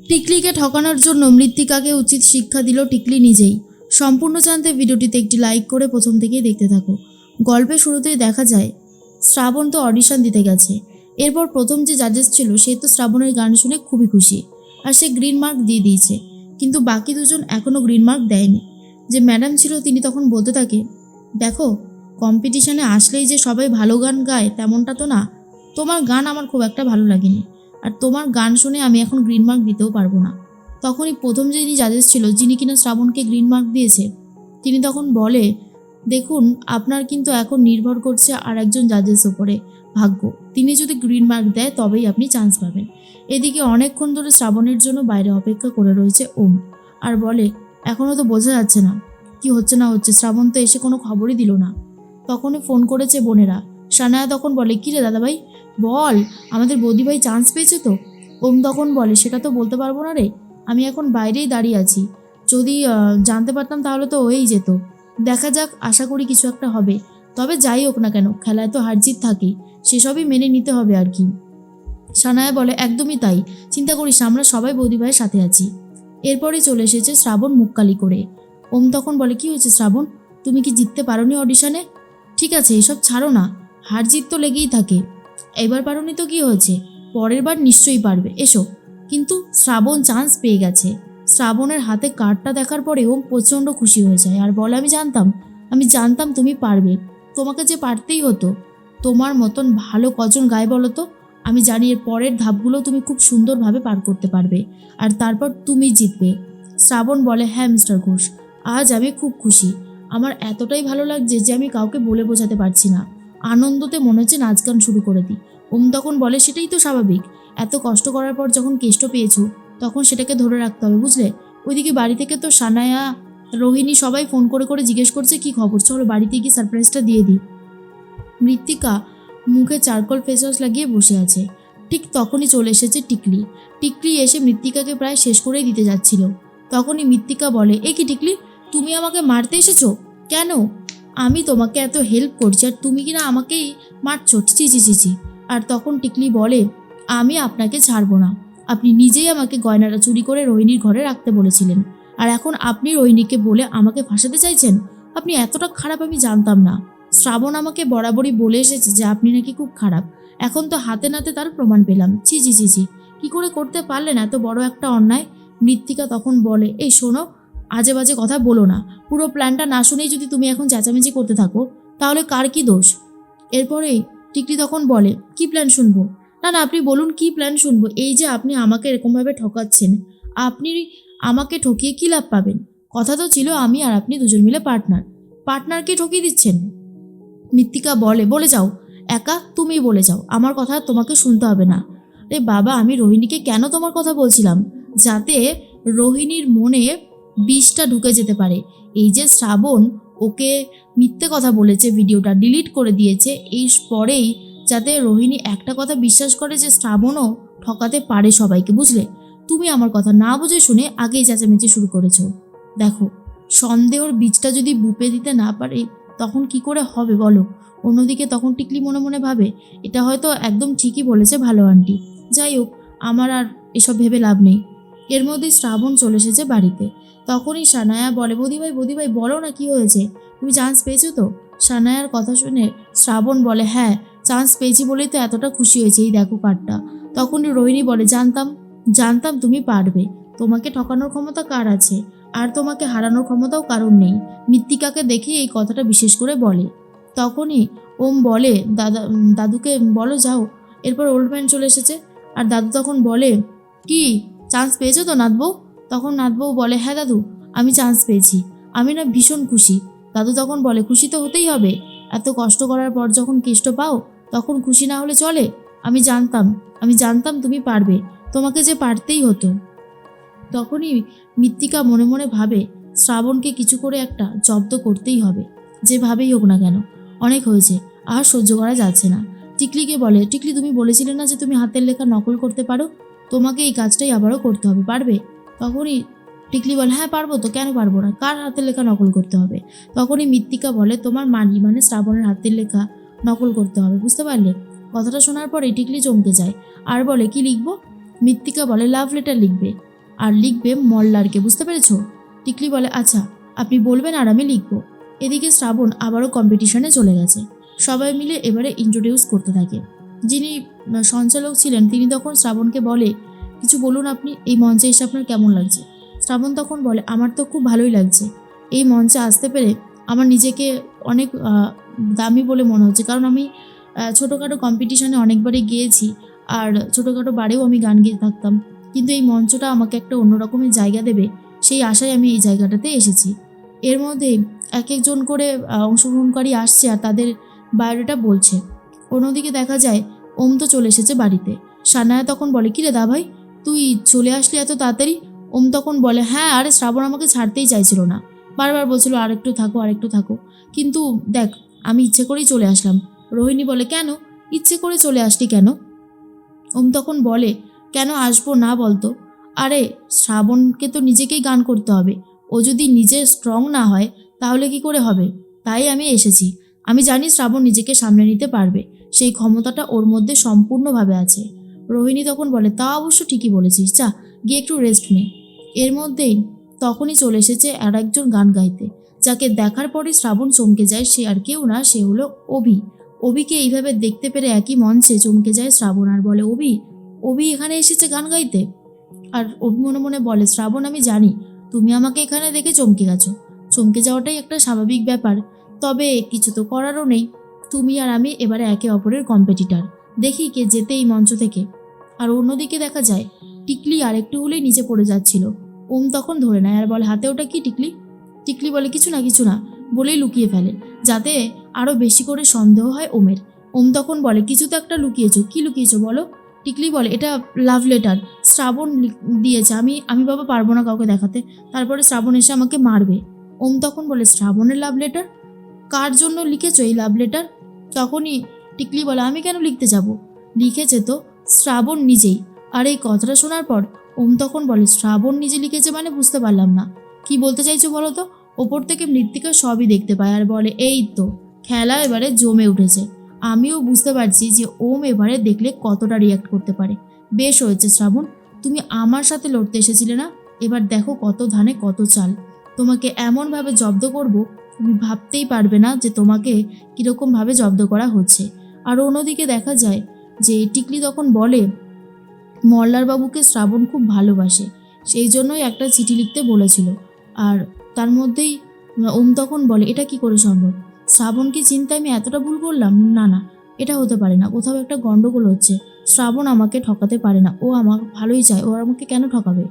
টিকলিকে ঠকানোর জন্য মৃত্তিকাকে উচিত শিক্ষা দিল টিকলি নিজেই। সম্পূর্ণ জানতে ভিডিওটিতে একটি লাইক করে প্রথম থেকেই দেখতে থাকো। গল্পের শুরুতেই দেখা যায় শ্রাবণ তো অডিশন দিতে গেছে। এরপর প্রথম যে জাজেস ছিল সে তো শ্রাবণের গান শুনে খুবই খুশি, আর সে গ্রিন মার্ক দিয়ে দিয়েছে। কিন্তু বাকি দুজন এখনও গ্রিন মার্ক দেয়নি। যে ম্যাডাম ছিল তিনি তখন বলতে থাকে, দেখো, কম্পিটিশানে আসলেই যে সবাই ভালো গান গায় তেমনটা তো না। তোমার গান আমার খুব একটা ভালো লাগেনি, আর তোমার গান শুনে আমি এখন গ্রিন মার্ক দিতেও পারবো না। তখনই প্রথম যিনি জাজেস ছিল, যিনি কিনা শ্রাবণকে গ্রিন মার্ক দিয়েছে, তিনি তখন বলে, দেখুন, আপনার কিন্তু এখন নির্ভর করছে আর একজন জাজেস ওপরে ভাগ্য। তিনি যদি গ্রিন মার্ক দেয় তবেই আপনি চান্স পাবেন। এদিকে অনেকক্ষণ ধরে শ্রাবণের জন্য বাইরে অপেক্ষা করে রয়েছে ওম, আর বলে, এখনও তো বোঝা যাচ্ছে না কি হচ্ছে না হচ্ছে, শ্রাবণ তো এসে কোনো খবরই দিল না। তখনই ফোন করেছে বোনেরা। সানায়া তখন বলে, কী রে দাদাভাই, বল, আমাদের বৌদিভাই চান্স পেয়েছে তো? ওম তখন বলে, সেটা তো বলতে পারবো না রে, আমি এখন বাইরেই দাঁড়িয়ে আছি। যদি জানতে পারতাম তাহলে তো হয়েই যেত। দেখা যাক, আশা করি কিছু একটা হবে। তবে যাই হোক না কেন, খেলায় তো হার জিত থাকেই, সেসবই মেনে নিতে হবে আর কি। সানায়া বলে, একদমই তাই, চিন্তা করিস, আমরা সবাই বৌদিভাইয়ের সাথে আছি। এরপরই চলে এসেছে শ্রাবণ মুখকালি করে। ওম তখন বলে, কি হয়েছে শ্রাবণ, তুমি কি জিততে পারোনি অডিশনে? ঠিক আছে, এসব ছাড়ো না, হার জিত তো লেগেই থাকে। এবার পারোনি তো কি হয়েছে, পরের বার নিশ্চয়ই পারবে, এসো। কিন্তু শ্রাবণ চান্স পেয়ে গেছে। শ্রাবণের হাতে কার্ডটা দেখার পরে ওম প্রচণ্ড খুশি হয়ে যায় আর বলে, আমি জানতাম তুমি পারবে, তোমাকে যে পারতেই হতো। তোমার মতন ভালো কজন গায়ে বলো তো? আমি জানি এর পরের ধাপগুলো তুমি খুব সুন্দরভাবে পার করতে পারবে, আর তারপর তুমি জিতবে। শ্রাবণ বলে, হ্যাঁ মিস্টার ঘোষ, আজ আমি খুব খুশি। আমার এতটাই ভালো লাগছে যে আমি কাউকে বলে বোঝাতে পারছি না। আনন্দতে মনে হচ্ছে নাচ গান শুরু করে দিই। ওম তখন বলে, সেটাই তো স্বাভাবিক, এত কষ্ট করার পর যখন কেষ্ট পেয়েছো তখন সেটাকে ধরে রাখতে হবে, বুঝলে? ওইদিকে বাড়ি থেকে তো সানায়া, রোহিণী সবাই ফোন করে করে জিজ্ঞেস করছে কি খবর, চলো বাড়িতে গিয়ে সারপ্রাইজটা দিয়ে দিই। মৃত্তিকা মুখে চারকোল ফেস ওয়াশ লাগিয়ে বসে আছে। ঠিক তখনই চলে এসেছে টিকলি। টিকলি এসে মৃত্তিকাকে প্রায় শেষ করেই দিতে যাচ্ছিল। তখনই মৃত্তিকা বলে, এ কি টিকলি, তুমি আমাকে মারতে এসেছো কেন? আমি তোমাকে এত হেল্প করছি আর তুমি কিনা আমাকেই মারছো, চিচি চিচি। আর তখন টিকলি বলে, আমি আপনাকে ছাড়বো না। আপনি নিজেই আমাকে গয়নাটা চুরি করে রোহিণীর ঘরে রাখতে বলেছিলেন, আর এখন আপনি রোহিণীকে বলে আমাকে ফাঁসাতে চাইছেন। আপনি এতটা খারাপ আমি জানতাম না। শ্রাবণ আমাকে বরাবরই বলে এসেছে যে আপনি নাকি খুব খারাপ। এখন তো হাতে নাতে তার প্রমাণ পেলাম। ছি ছি ছি ছি, কী করে করতে পারলেন এত বড় একটা অন্যায়? মৃত্তিকা তখন বলে, এই শোনো, আজে বাজে কথা বলো না। পুরো প্ল্যানটা না শুনেই যদি তুমি এখন চেঁচামেচি করতে থাকো তাহলে কার কি দোষ? এরপরেই টিকলি তখন বলে, কি প্ল্যান শুনবো? না না, আপনি বলুন কি প্ল্যান শুনবো। এই যে আপনি আমাকে এরকমভাবে ঠকাচ্ছেন, আপনি আমাকে ঠকিয়ে কী লাভ পাবেন? কথা তো ছিল আমি আর আপনি দুজন মিলে পার্টনারকে ঠকিয়ে দিচ্ছেন। মৃত্তিকা বলে, বলে যাও, একা তুমি বলে যাও, আমার কথা তোমাকে শুনতে হবে না। রে বাবা, আমি রোহিণীকে কেন তোমার কথা বলছিলাম, যাতে রোহিণীর মনে বিষটা ঢুকে যেতে পারে। এই যে শ্রাবণ ওকে মিথ্যে কথা বলেছে, ভিডিওটা ডিলিট করে দিয়েছে, এই পরেই যাতে রোহিণী একটা কথা বিশ্বাস করে যে শ্রাবণও ঠকাতে পারে সবাইকে, বুঝলে? তুমি আমার কথা না বুঝে শুনে আগেই চেঁচামেচি শুরু করেছো। দেখো, সন্দেহর বীজটা যদি বুপে দিতে না পারে তখন কি করে হবে বলো? অন্যদিকে তখন টিকলি মনে মনে ভাবে, এটা হয়তো একদম ঠিকই বলেছে ভালো আন্টি। যাই হোক, আমার আর এসব ভেবে লাভ নেই। এর মধ্যেই শ্রাবণ চলে এসেছে বাড়িতে। তখনই সানায়া বলে, বৌদিভাই বলো না কি হয়েছে, তুমি চান্স পেয়েছো তো? সানায়ার কথা শুনে শ্রাবণ বলে, হ্যাঁ, চান্স পেয়েছি বলেই তো এতটা খুশি হয়েছে, এই দেখো কার্ডটা। তখনই রোহিণী বলে, জানতাম তুমি পারবে, তোমাকে ঠকানোর ক্ষমতা কার আছে, আর তোমাকে হারানোর ক্ষমতাও কারণ নেই। মৃত্তিকাকে দেখে এই কথাটা বিশেষ করে বলে। তখনই ওম বলে, দাদুকে বলো যাও। এরপর ওল্ড ম্যান চলে এসেছে, আর দাদু তখন বলে, কি চান্স পেয়েছো তো নাতবউ? তখন নাতবউ বলে, হ্যাঁ দাদু, আমি চান্স পেয়েছি, আমি না ভীষণ খুশি। দাদু তখন বলে, খুশি তো হতেই হবে, এত কষ্ট করার পর যখন কেষ্ট পাও তখন খুশি না হলে চলে? আমি জানতাম তুমি পারবে, তোমাকে যে পারতেই হতো। তখনই মৃত্তিকা মনে মনে ভাবে, শ্রাবণকে কিছু করে একটা জব্দ করতেই হবে, যেভাবেই হোক না কেন। অনেক হয়েছে, আর সহ্য করা যাচ্ছে না। টিকলিকে বলে, টিকলি, তুমি বলেছিলে না যে তুমি হাতের লেখা নকল করতে পারো, তোমাকে এই কাজটাই আবারও করতে হবে, পারবে? তখনই টিকলি বলে, হ্যাঁ পারবো তো, কেন পারবো না, কার হাতের লেখা নকল করতে হবে? তখনই মৃত্তিকা বলে, তোমার মানে শ্রাবণের হাতের লেখা নকল করতে হবে, বুঝতে পারলে? কথাটা শোনার পরে টিকলি চমকে যায় আর বলে, কি লিখবো? মৃত্তিকা বলে, লাভ লেটার লিখবে। আর লিখবে মল্লারকে, বুঝতে পেরেছো? টিকলি বলে আচ্ছা, আপনি বলবেন আর আমি লিখবো। এদিকে শ্রাবণ আবারও কম্পিটিশনে চলে গেছে। সবাই মিলে এবারে ইন্ট্রোডিউস করতে থাকে। যিনি সঞ্চালক ছিলেন তিনি তখন শ্রাবণকে বলে, কিছু বলুন আপনি, এই মঞ্চে এসে আপনার কেমন লাগছে? শ্রাবণ তখন বলে, আমার তো খুব ভালোই লাগছে। এই মঞ্চে আসতে পেরে আমার নিজেকে অনেক দামি বলে মনে হচ্ছে, কারণ আমি ছোটোখাটো কম্পিটিশনে অনেকবারই গিয়েছি, আর ছোটোখাটো বারেও আমি গান গেয়ে থাকতাম, কিন্তু এই মঞ্চটা আমাকে একটা অন্য রকমের জায়গা দেবে, সেই আশায় আমি এই জায়গাটাতে এসেছি। এর মধ্যে এক একজন করে অংশগ্রহণকারী আসছে আর তাদের বায়োডাটা বলছে। অন্যদিকে দেখা যায় ওম তো চলে এসেছে বাড়িতে। সানায়া তখন বলে, কিরে দা ভাই, তুই চলে আসলি এত তাড়াতাড়ি? ওম তখন বলে, হ্যাঁ, আরে শ্রাবণ আমাকে ছাড়তেই চাইছিল না, বারবার বলছিল আরেকটু থাকো আরেকটু থাকো, কিন্তু দেখ আমি ইচ্ছে করেই চলে আসলাম। রোহিণী বলে, কেন ইচ্ছে করে চলে আসলি কেন? ওম তখন বলে, কেন আসবো না বলতো? আরে শ্রাবণকে তো নিজেকেই গান করতে হবে, ও যদি নিজে স্ট্রং না হয় তাহলে কি করে হবে? তাই আমি এসেছি। আমি জানি শ্রাবণ নিজেকে সামলে নিতে পারবে, সেই ক্ষমতাটা ওর মধ্যে সম্পূর্ণভাবে আছে। রোহিণী তখন বলে, তা অবশ্য ঠিকই বলেছিস, যা গিয়ে একটু রেস্ট নে। এর মধ্যেই তখনই চলে এসেছে আর একজন গান গাইতে, যাকে দেখার পরে শ্রাবণ চমকে যায়। সে আর কেউ না, সে হলো অভি। অভিকে এইভাবে দেখতে পেরে একই মঞ্চে চমকে যায় শ্রাবণ আর বলে, অভি, অভি এখানে এসেছে গান গাইতে? আর অভি মনে মনে বলে, শ্রাবণ আমি জানি তুমি আমাকে এখানে দেখে চমকে গেছো, চমকে যাওয়াটাই একটা স্বাভাবিক ব্যাপার, তবে কিছু তো করারও নেই। তুমি আর আমি এবারে একে অপরের কম্পিটিটার, দেখি কে যেতে এই মঞ্চ থেকে। আর অন্যদিকে দেখা যায় টিকলি আর একটু হলেই নিচে পড়ে যাচ্ছিল। ওম তখন ধরে নেয় আর বলে, হাতে ওটা কি টিকলি? টিকলি বলে, কিছু না কিছু না বলেই লুকিয়ে ফেলে, যাতে আরও বেশি করে সন্দেহ হয় ওমের। ওম তখন বলে, কিছু তো একটা লুকিয়েছো, কি লুকিয়েছো বলো? টিকলি বলে, এটা লাভ লেটার, শ্রাবণ দিয়েছে, আমি আমি বাবা পারবো না কাউকে দেখাতে, তারপরে শ্রাবণ এসে আমাকে মারবে। ওম তখন বলে, শ্রাবণের লাভ লেটার? কার জন্য লিখেছো এই লাভ লেটার? তখনই টিকলি বলে, আমি কেন লিখতে যাব, লিখেছে তো শ্রাবণ নিজেই। আর এই কথাটা শোনার পর ওম তখন বলে, শ্রাবণ নিজে লিখেছে মানে? বুঝতে পারলাম না, কি বলতে চাইছো বলো তো? ওপর থেকে মৃত্তিকা সবই দেখতে পায় আর বলে, এই তো খেলা এবারে জমে উঠেছে। আমিও বুঝতে পারছি যে ওম এবারে দেখলে কতটা রিয়াক্ট করতে পারে। বেশ হয়েছে শ্রাবণ, তুমি আমার সাথে লড়তে এসেছিলে না, এবার দেখো কত ধানে কত চাল। তোমাকে এমনভাবে জব্দ করব, তুমি ভাবতেই পারবে না যে তোমাকে কীরকমভাবে জব্দ করা হচ্ছে। আর অন্যদিকে দেখা যায় যে টিকলি তখন বলে, মল্লার বাবুকে শ্রাবণ খুব ভালোবাসে, সেই জন্যই একটা চিঠি লিখতে বলেছিল। আর তার মধ্যেই ওম তখন বলে, এটা কি করে সম্ভব? শ্রাবণকে চিনতে আমি এতটা ভুল করলাম? না না, এটা হতে পারে না, কোথাও একটা গন্ডগোল হচ্ছে। শ্রাবণ আমাকে ঠকাতে পারে না, ও আমার ভালোই চায়, ও আমাকে কেন ঠকাবে?